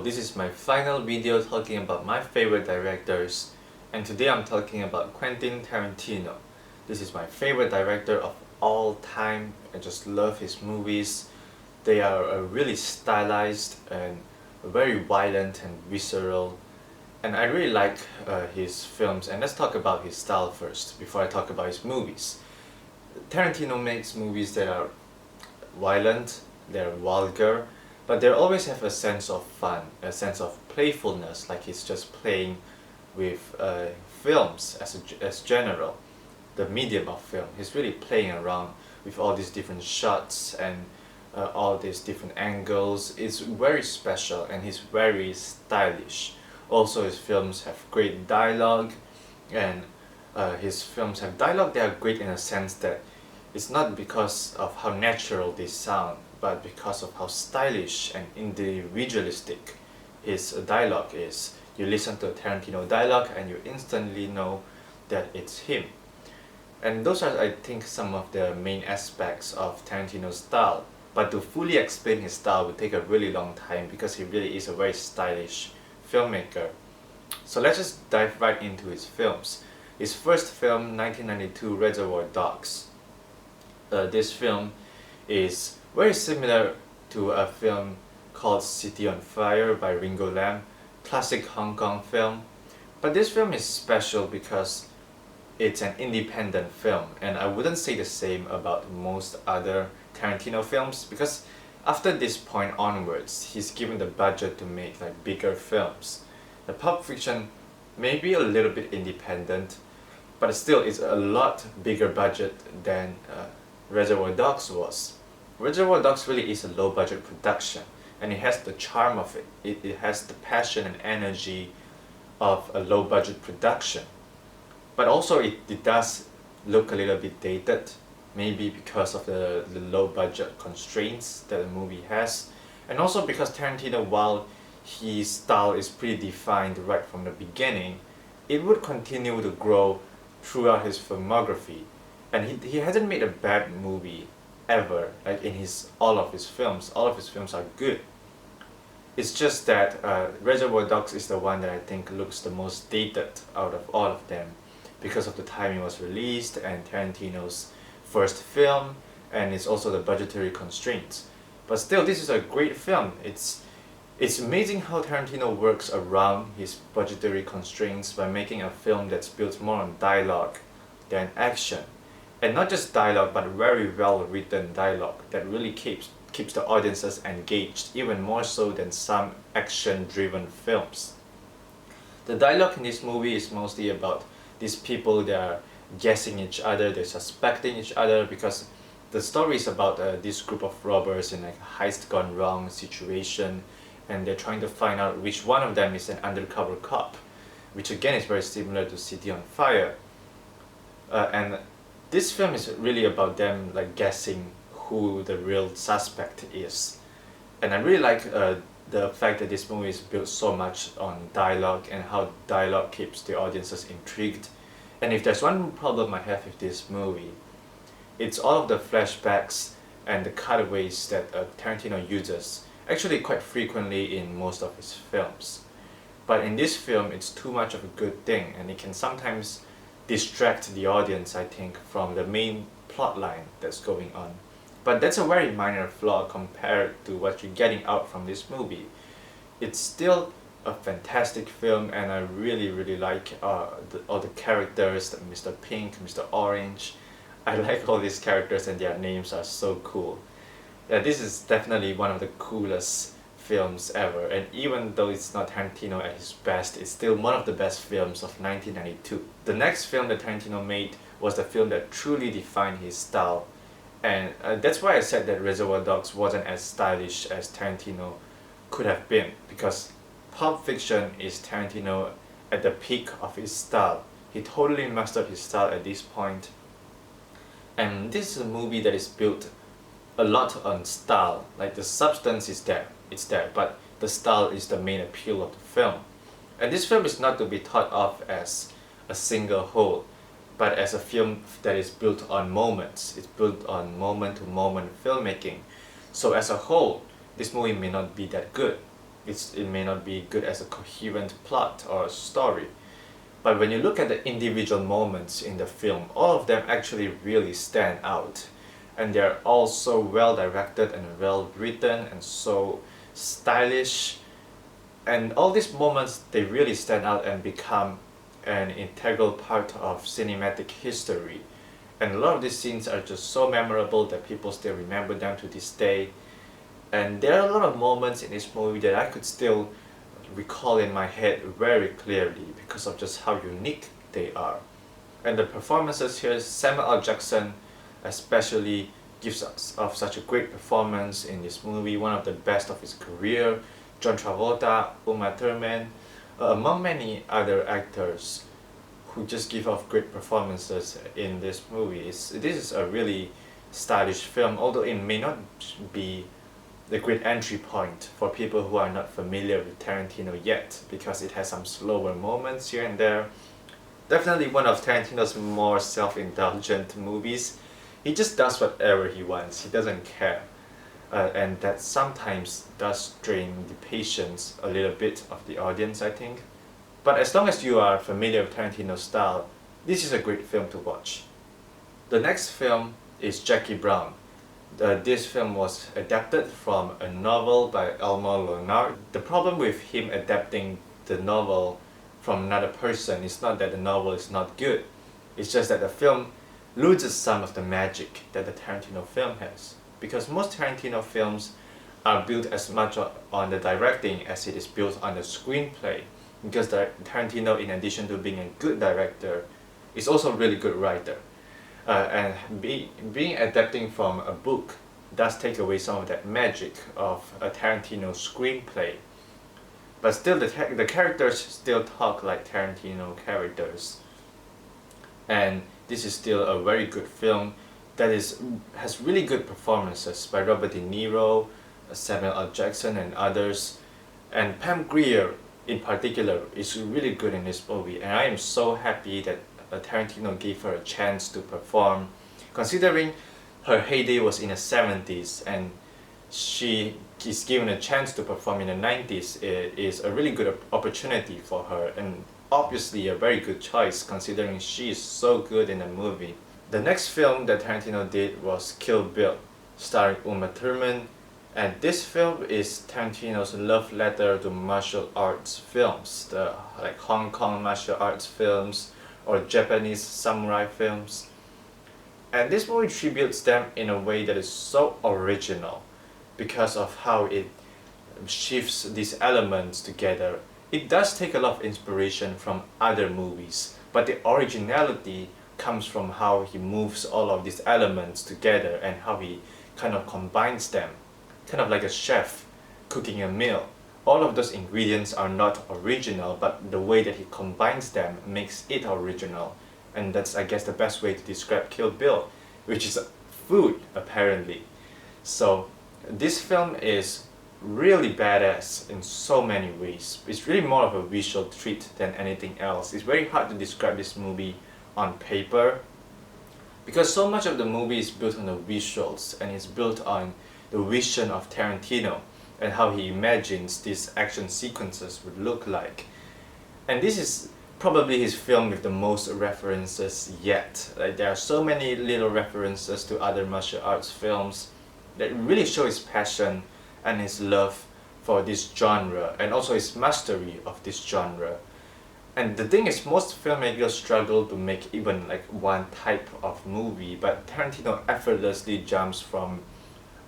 this is my final video talking about my favorite directors, and today I'm talking about Quentin Tarantino. This is my favorite director of all time. I just love his movies. They are really stylized and very violent and visceral, and I really like his films. And let's talk about his style first before I talk about his movies. Tarantino makes movies that are violent, they're vulgar, but they always have a sense of fun, a sense of playfulness, like he's just playing with films as general, the medium of film. He's really playing around with all these different shots and all these different angles. It's very special and he's very stylish. Also, his films have great dialogue, and his films have dialogue that are great in a sense that it's not because of how natural they sound, but because of how stylish and individualistic his dialogue is. You listen to Tarantino dialogue and you instantly know that it's him. And those are, I think, some of the main aspects of Tarantino's style. But to fully explain his style would take a really long time because he really is a very stylish filmmaker. So let's just dive right into his films. His first film, 1992, Reservoir Dogs. This film is very similar to a film called City on Fire by Ringo Lam, classic Hong Kong film. But this film is special because it's an independent film, and I wouldn't say the same about most other Tarantino films, because after this point onwards, he's given the budget to make like bigger films. The Pulp Fiction may be a little bit independent, but still it's a lot bigger budget than Reservoir Dogs was. Reservoir Dogs really is a low budget production, and it has the charm of it. It has the passion and energy of a low budget production. But also it does look a little bit dated, maybe because of the low budget constraints that the movie has. And also because Tarantino, while his style is pretty defined right from the beginning, it would continue to grow throughout his filmography. And he hasn't made a bad movie ever, like in all of his films. All of his films are good. It's just that Reservoir Dogs is the one that I think looks the most dated out of all of them, because of the time it was released and Tarantino's first film, and it's also the budgetary constraints. But still, this is a great film. It's amazing how Tarantino works around his budgetary constraints by making a film that's built more on dialogue than action. And not just dialogue, but very well written dialogue that really keeps the audiences engaged, even more so than some action driven films. The dialogue in this movie is mostly about these people that are guessing each other, they're suspecting each other, because the story is about this group of robbers in like a heist gone wrong situation, and they're trying to find out which one of them is an undercover cop, which again is very similar to City on Fire. And this film is really about them like guessing who the real suspect is. And I really like the fact that this movie is built so much on dialogue and how dialogue keeps the audiences intrigued. And if there's one problem I have with this movie, it's all of the flashbacks and the cutaways that Tarantino uses, actually quite frequently in most of his films. But in this film, it's too much of a good thing, and it can sometimes distract the audience, I think, from the main plot line that's going on. But that's a very minor flaw compared to what you're getting out from this movie. It's still a fantastic film, and I really like all the characters, Mr. Pink, Mr. Orange. I like all these characters and their names are so cool. Yeah, this is definitely one of the coolest films ever, and even though it's not Tarantino at his best, it's still one of the best films of 1992. The next film that Tarantino made was the film that truly defined his style, and that's why I said that Reservoir Dogs wasn't as stylish as Tarantino could have been, because Pulp Fiction is Tarantino at the peak of his style. He totally mastered his style at this point, and this is a movie that is built a lot on style. Like the substance is there, it's there, but the style is the main appeal of the film. And this film is not to be thought of as a single whole, but as a film that is built on moments. It's built on moment to moment filmmaking. So as a whole, this movie may not be that good, it may not be good as a coherent plot or a story. But when you look at the individual moments in the film, all of them actually really stand out. And they're all so well directed and well written and so stylish. And all these moments, they really stand out and become an integral part of cinematic history. And a lot of these scenes are just so memorable that people still remember them to this day. And there are a lot of moments in this movie that I could still recall in my head very clearly because of just how unique they are. And the performances here, Samuel L. Jackson especially gives us of such a great performance in this movie, one of the best of his career. John Travolta, Uma Thurman, among many other actors who just give off great performances in this movie. This is a really stylish film, although it may not be the great entry point for people who are not familiar with Tarantino yet, because it has some slower moments here and there. Definitely one of Tarantino's more self-indulgent movies. He just does whatever he wants, he doesn't care. And that sometimes does strain the patience a little bit of the audience, I think. But as long as you are familiar with Tarantino's style, this is a great film to watch. The next film is Jackie Brown. This film was adapted from a novel by Elmore Leonard. The problem with him adapting the novel from another person is not that the novel is not good. It's just that the film loses some of the magic that the Tarantino film has. Because most Tarantino films are built as much on the directing as it is built on the screenplay. Because Tarantino, in addition to being a good director, is also a really good writer. Being adapting from a book does take away some of that magic of a Tarantino screenplay. But still, the characters still talk like Tarantino characters. And this is still a very good film that has really good performances by Robert De Niro, Samuel L. Jackson and others. And Pam Grier in particular is really good in this movie, and I am so happy that Tarantino gave her a chance to perform, considering her heyday was in the 70s and she is given a chance to perform in the 90s. It is a really good opportunity for her, and obviously a very good choice considering she is so good in the movie. The next film that Tarantino did was Kill Bill, starring Uma Thurman, and this film is Tarantino's love letter to martial arts films, the like Hong Kong martial arts films or Japanese samurai films. And this movie tributes them in a way that is so original because of how it shifts these elements together. It does take a lot of inspiration from other movies, but the originality comes from how he moves all of these elements together and how he kind of combines them, kind of like a chef cooking a meal. All of those ingredients are not original, but the way that he combines them makes it original. And that's, I guess, the best way to describe Kill Bill, which is food, apparently. So this film is really badass in so many ways. It's really more of a visual treat than anything else. It's very hard to describe this movie on paper because so much of the movie is built on the visuals and it's built on the vision of Tarantino and how he imagines these action sequences would look like. And this is probably his film with the most references yet. Like, there are so many little references to other martial arts films that really show his passion and his love for this genre and also his mastery of this genre. And the thing is, most filmmakers struggle to make even like one type of movie, but Tarantino effortlessly jumps from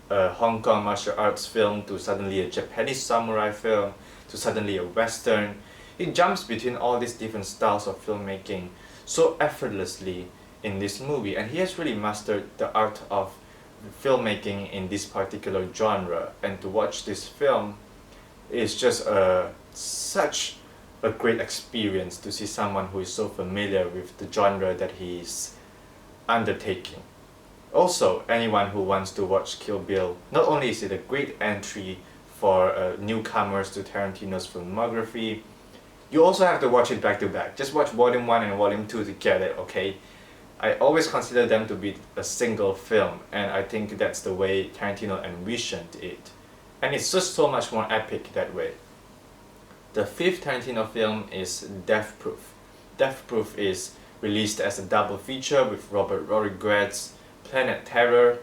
a Hong Kong martial arts film to suddenly a Japanese samurai film to suddenly a Western. He jumps between all these different styles of filmmaking so effortlessly in this movie, and he has really mastered the art of filmmaking in this particular genre. And to watch this film is just such a great experience to see someone who is so familiar with the genre that he's undertaking. Also, anyone who wants to watch Kill Bill, not only is it a great entry for newcomers to Tarantino's filmography, you also have to watch it back to back. Just watch Volume 1 and Volume 2 together, okay? I always consider them to be a single film, and I think that's the way Tarantino envisioned it. And it's just so much more epic that way. The fifth Tarantino film is Death Proof. Death Proof is released as a double feature with Robert Rodriguez's Planet Terror,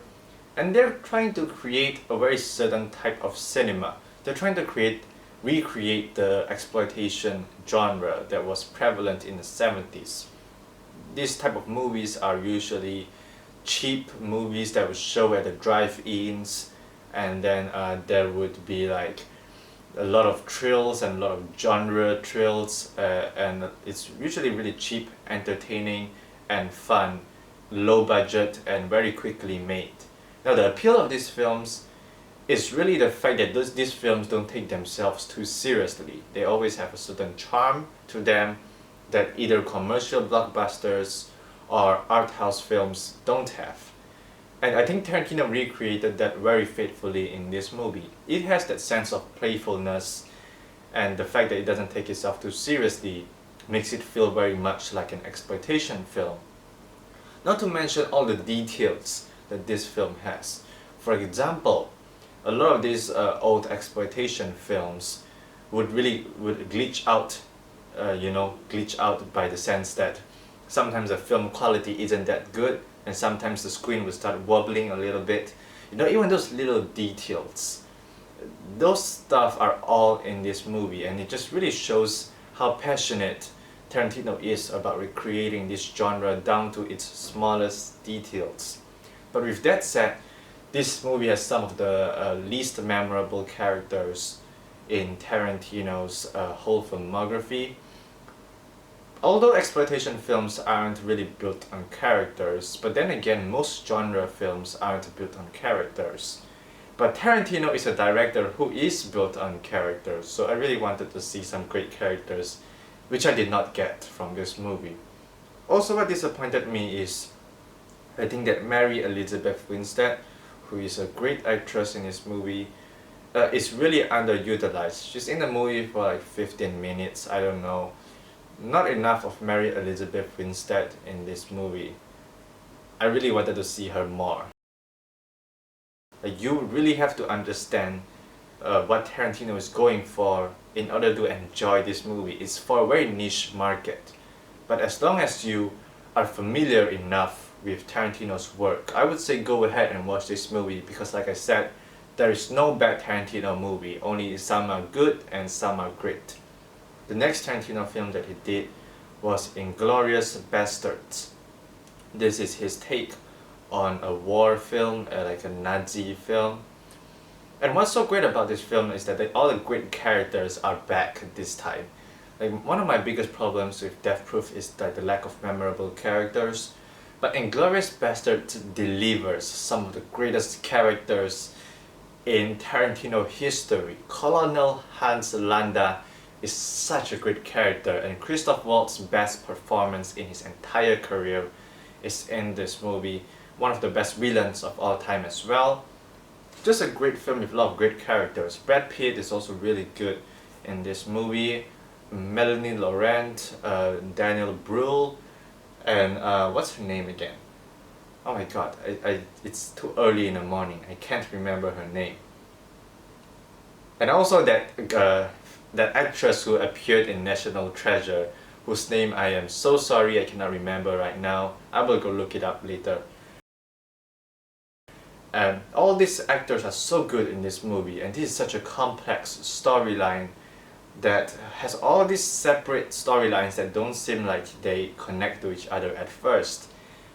and they're trying to create a very certain type of cinema. They're trying to recreate the exploitation genre that was prevalent in the 70s. These type of movies are usually cheap movies that would show at the drive-ins, and then there would be like a lot of thrills and a lot of genre thrills, and it's usually really cheap, entertaining, and fun, low budget, and very quickly made. Now the appeal of these films is really the fact that these films don't take themselves too seriously. They always have a certain charm to them that either commercial blockbusters or art house films don't have. And I think Tarantino recreated that very faithfully in this movie. It has that sense of playfulness, and the fact that it doesn't take itself too seriously makes it feel very much like an exploitation film. Not to mention all the details that this film has. For example, a lot of these old exploitation films would glitch out, glitch out by the sense that sometimes the film quality isn't that good, and sometimes the screen will start wobbling a little bit. Even those little details, those stuff are all in this movie, and it just really shows how passionate Tarantino is about recreating this genre down to its smallest details. But with that said, this movie has some of the least memorable characters in Tarantino's whole filmography. Although exploitation films aren't really built on characters, but then again, most genre films aren't built on characters. But Tarantino is a director who is built on characters, so I really wanted to see some great characters, which I did not get from this movie. Also, what disappointed me is, I think that Mary Elizabeth Winstead, who is a great actress in this movie, is really underutilized. She's in the movie for like 15 minutes, I don't know. Not enough of Mary Elizabeth Winstead in this movie. I really wanted to see her more. You really have to understand what Tarantino is going for in order to enjoy this movie. It's for a very niche market. But as long as you are familiar enough with Tarantino's work, I would say go ahead and watch this movie, because like I said, there is no bad Tarantino movie, only some are good and some are great. The next Tarantino film that he did was Inglourious Basterds. This is his take on a war film, like a Nazi film. And what's so great about this film is that all the great characters are back this time. Like, one of my biggest problems with Death Proof is that the lack of memorable characters. But Inglourious Basterds delivers some of the greatest characters in Tarantino history. Colonel Hans Landa is such a great character, and Christoph Waltz's best performance in his entire career is in this movie. One of the best villains of all time as well. Just a great film with a lot of great characters. Brad Pitt is also really good in this movie. Melanie Laurent, Daniel Brühl, and what's her name again? Oh my god, it's too early in the morning, I can't remember her name. And also that actress who appeared in National Treasure, whose name I am so sorry I cannot remember right now. I will go look it up later. And all these actors are so good in this movie, and this is such a complex storyline that has all these separate storylines that don't seem like they connect to each other at first.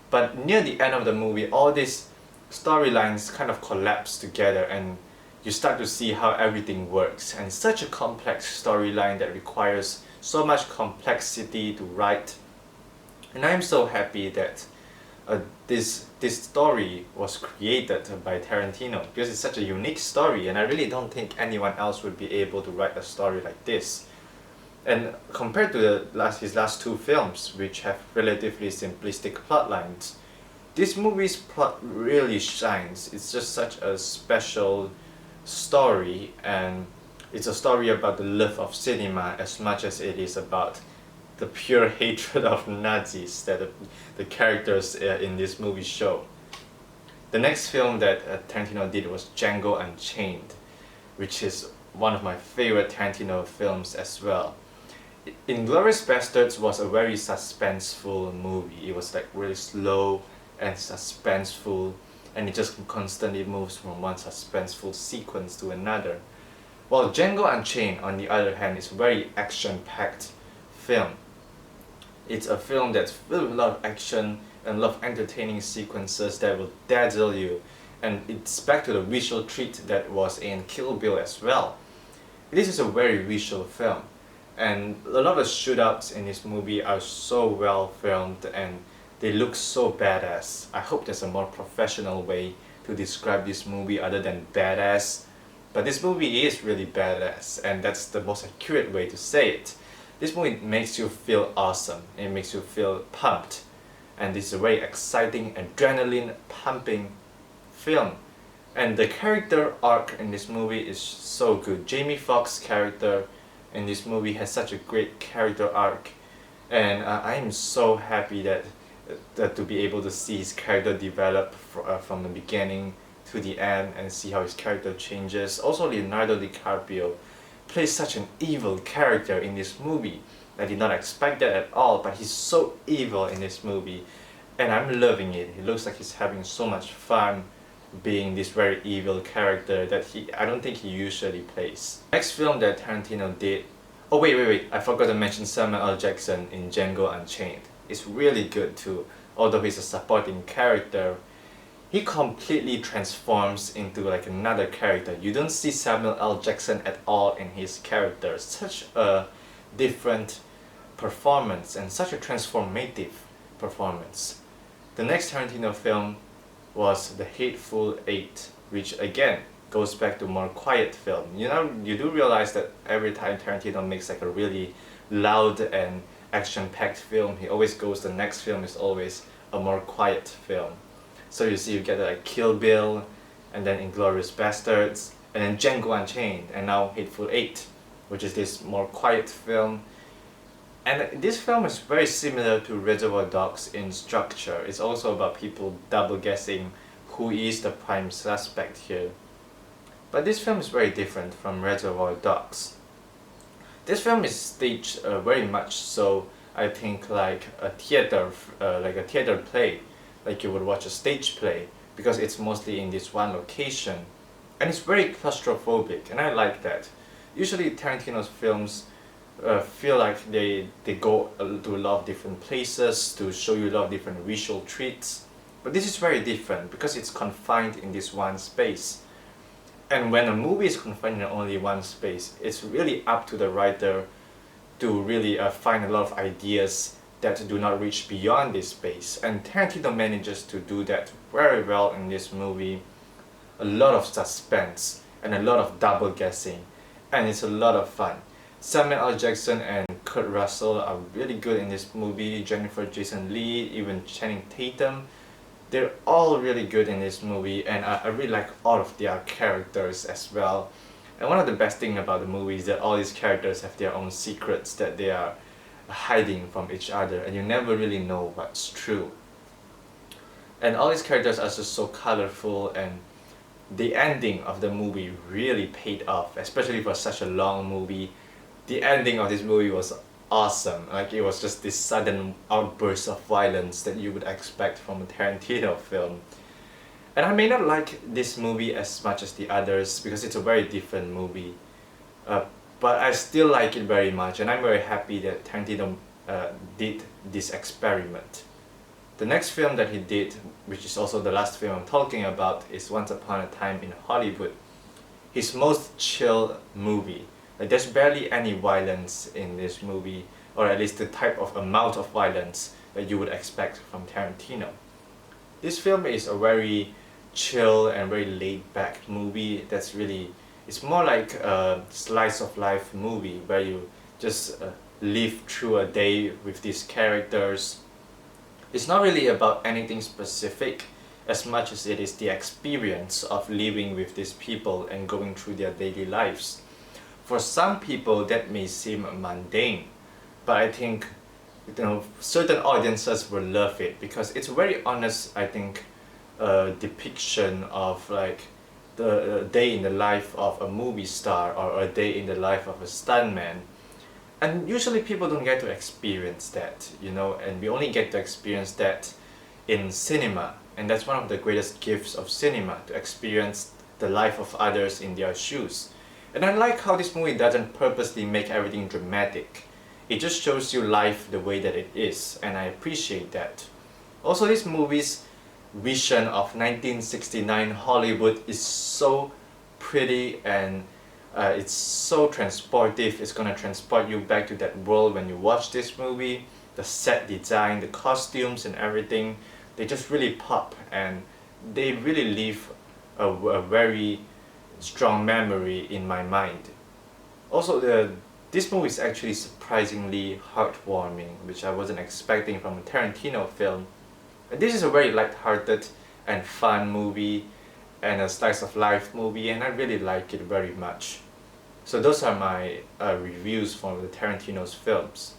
But near the end of the movie, all these storylines kind of collapse together, and you start to see how everything works. And it's such a complex storyline that requires so much complexity to write. And I'm so happy that this story was created by Tarantino, because it's such a unique story, and I really don't think anyone else would be able to write a story like this. And compared to his last two films, which have relatively simplistic plot lines, this movie's plot really shines. It's just such a special story, and it's a story about the love of cinema as much as it is about the pure hatred of Nazis that the characters in this movie show. The next film that Tarantino did was Django Unchained. which is one of my favorite Tarantino films as well. Inglourious Basterds was a very suspenseful movie. It was like really slow and suspenseful, and it just constantly moves from one suspenseful sequence to another. While Django Unchained, on the other hand, is a very action-packed film. It's a film that's filled with a lot of action and a lot of entertaining sequences that will dazzle you, and it's back to the visual treat that was in Kill Bill as well. This is a very visual film, and a lot of the shootouts in this movie are so well filmed and they look so badass. I hope there's a more professional way to describe this movie other than badass, but this movie is really badass, and that's the most accurate way to say it. This movie makes you feel awesome, it makes you feel pumped, and this is a very exciting, adrenaline pumping film. And the character arc in this movie is so good. Jamie Foxx's character in this movie has such a great character arc, and I am so happy that to be able to see his character develop from the beginning to the end and see how his character changes. Also, Leonardo DiCaprio plays such an evil character in this movie. I did not expect that at all, but he's so evil in this movie, and I'm loving it. He looks like he's having so much fun being this very evil character that I don't think he usually plays. Next film that Tarantino did, oh wait, I forgot to mention Samuel L. Jackson in Django Unchained. It's really good too. Although he's a supporting character, he completely transforms into like another character. You don't see Samuel L. Jackson at all in his character. Such a different performance and such a transformative performance. The next Tarantino film was The Hateful Eight, which again goes back to more quiet film. You know, you do realize that every time Tarantino makes like a really loud and action-packed film, he always goes, the next film is always a more quiet film. So you see, you get like Kill Bill, and then Inglourious Basterds, and then Django Unchained, and now Hateful Eight, which is this more quiet film. And this film is very similar to Reservoir Dogs in structure. It's also about people double guessing who is the prime suspect here. But this film is very different from Reservoir Dogs. This film is staged very much so, I think, like a theater play, like you would watch a stage play, because it's mostly in this one location, and it's very claustrophobic, and I like that. Usually Tarantino's films feel like they go to a lot of different places to show you a lot of different visual treats, but this is very different because it's confined in this one space. And when a movie is confined in only one space, it's really up to the writer to really find a lot of ideas that do not reach beyond this space, and Tarantino manages to do that very well in this movie. A lot of suspense and a lot of double guessing, and it's a lot of fun. Samuel L. Jackson and Kurt Russell are really good in this movie. Jennifer Jason Leigh, even Channing Tatum, they're all really good in this movie, and I really like all of their characters as well. And one of the best things about the movie is that all these characters have their own secrets that they are hiding from each other, and you never really know what's true. And all these characters are just so colorful, and the ending of the movie really paid off, especially for such a long movie. The ending of this movie was awesome. Like, it was just this sudden outburst of violence that you would expect from a Tarantino film. And I may not like this movie as much as the others because it's a very different movie. But I still like it very much, and I'm very happy that Tarantino did this experiment. The next film that he did, which is also the last film I'm talking about, is Once Upon a Time in Hollywood. His most chill movie. Like, there's barely any violence in this movie, or at least the type of amount of violence that you would expect from Tarantino. This film is a very chill and very laid-back movie that's really, it's more like a slice of life movie where you just live through a day with these characters. It's not really about anything specific as much as it is the experience of living with these people and going through their daily lives. For some people that may seem mundane, but I think, you know, certain audiences will love it because it's a very honest, I think, depiction of like the day in the life of a movie star or a day in the life of a stuntman. And usually people don't get to experience that, and we only get to experience that in cinema. And that's one of the greatest gifts of cinema, to experience the life of others in their shoes. And I like how this movie doesn't purposely make everything dramatic. It just shows you life the way that it is, and I appreciate that. Also, this movie's vision of 1969 Hollywood is so pretty, and it's so transportive. It's gonna transport you back to that world when you watch this movie. The set design, the costumes and everything, they just really pop, and they really leave a very strong memory in my mind. Also, this movie is actually surprisingly heartwarming, which I wasn't expecting from a Tarantino film. And this is a very light-hearted and fun movie, and a slice of life movie, and I really like it very much. So those are my reviews for the Tarantino's films.